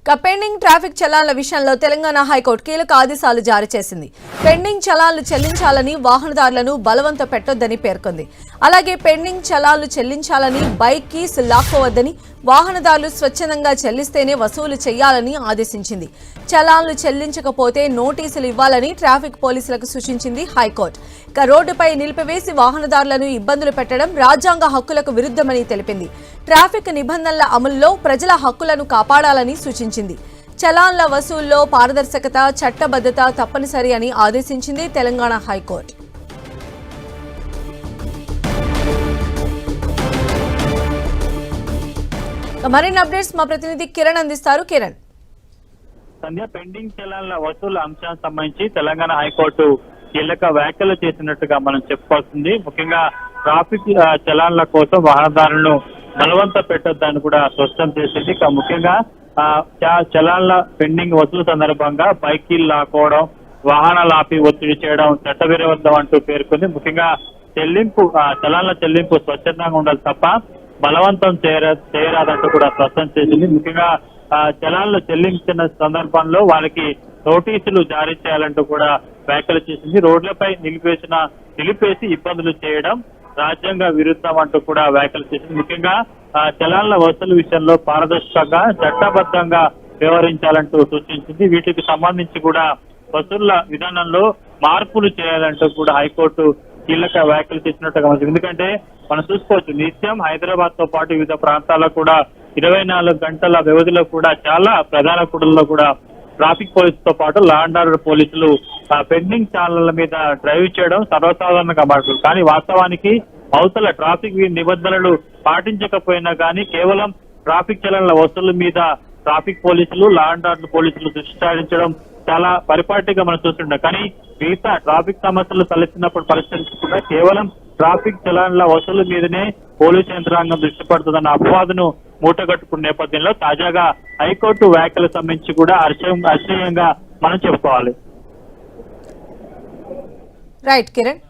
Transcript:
Pending traffic చలాన్ల విషయంలో Telangana high court కీలక ఆదేశాలు జారీ చేసింది. పెండింగ్ చలాన్లు చెల్లించాలని వాహనదారులను బలవంత పెట్టొద్దని పేర్కొంది. అలాగే పెండింగ్ చలాన్లు చెల్లించాలని బైక్ కీస్ లాక్కోవద్దని, వాహనదారులు స్వచ్ఛందంగా చెల్లిస్తేనే వసూలు చేయాలని ఆదేశించింది. చలాన్లు చెల్లించకపోతే నోటీసులు ఇవ్వాలని ట్రాఫిక్ పోలీసులకు సూచించింది హైకోర్టు. ఇక రోడ్డుపై నిలిపివేసి వాహనదారులను ఇబ్బందులు పెట్టడం రాజ్యాంగ హక్కులకు విరుద్ధమని తెలిపింది. ట్రాఫిక్ నిబంధనల అమలులో ప్రజల హక్కులను కాపాడాలని సూచించింది. చలాన్ల వసూల్లో పారదర్శకత, చట్టబద్ధత తప్పనిసరి అని ఆదేశించింది తెలంగాణ హైకోర్టు. మరిన్ని అప్డేట్స్ మా ప్రతినిధి కిరణ్ అందిస్తారు. కిరణ్, సంధ్య, పెండింగ్ చలాన్ల వసూలు అంశానికి సంబంధించి తెలంగాణ హైకోర్టు కీలక వ్యాఖ్యలు చేసినట్టుగా మనం చెప్పుకోవాల్సింది. ముఖ్యంగా ట్రాఫిక్ చలాన్ల కోసం వాహనదారులను బలవంత పెట్టొద్దని కూడా స్పష్టం చేసింది. ముఖ్యంగా చలాన్ల పెండింగ్ వసూలు సందర్భంగా బైకీలు లాక్కోవడం, వాహనాలు ఆపి ఒత్తిడి చేయడం చట్టవిరుద్ధం అంటూ పేర్కొంది. ముఖ్యంగా చలాన్ల చెల్లింపు స్వచ్ఛందంగా ఉండాలి తప్ప బలవంతం చేయరాదంటూ కూడా స్పష్టం చేసింది. ముఖ్యంగా చలాన్లు చెల్లించిన సందర్భంలో వాళ్ళకి నోటీసులు జారీ చేయాలంటూ కూడా వ్యాఖ్యలు చేసింది. రోడ్లపై నిలిపేసి ఇబ్బందులు చేయడం రాజ్యాంగ విరుద్ధం అంటూ కూడా వ్యాఖ్యలు చేసింది. ముఖ్యంగా చలాన్ల వసూలు విషయంలో పారదర్శకంగా, చట్టబద్ధంగా వ్యవహరించాలంటూ సూచించింది. వీటికి సంబంధించి కూడా వసూళ్ల విధానంలో మార్పులు చేయాలంటూ కూడా హైకోర్టు కీలక వ్యాఖ్యలు చేసినట్టుగా ఉంది. ఎందుకంటే మనం చూసుకోవచ్చు, నిత్యం హైదరాబాద్ తో పాటు వివిధ ప్రాంతాల్లో కూడా 24 గంటల వ్యవధిలో కూడా చాలా ప్రధాన కూడల్లో కూడా ట్రాఫిక్ పోలీసుతో పాటు లా అండ్ ఆర్డర్ పోలీసులు పెండింగ్ చలాన్ల మీద డ్రైవ్ చేయడం సర్వసాధారణంగా మాట్లాడుతుంది. కానీ వాస్తవానికి అవతల ట్రాఫిక్ నిబంధనలు పాటించకపోయినా కానీ కేవలం ట్రాఫిక్ చలాన్ల వసూలు మీద ట్రాఫిక్ పోలీసులు, లా అండ్ ఆర్డర్ పోలీసులు దృష్టి సారించడం చాలా పరిపాటిగా మనం చూస్తుంటాం. కానీ మిగతా ట్రాఫిక్ సమస్యలు తలెత్తినప్పుడు పరిష్కరించకుండా కేవలం ట్రాఫిక్ చలాన్ల వసూలు మీదనే పోలీసు యంత్రాంగం దృష్టి పడుతుందన్న అపవాదును మూటగట్టుకున్న నేపథ్యంలో తాజాగా హైకోర్టు వ్యాఖ్యలకు సంబంధించి కూడా హర్షణీయంగా మనం చెప్పుకోవాలి. రైట్ కిరణ్.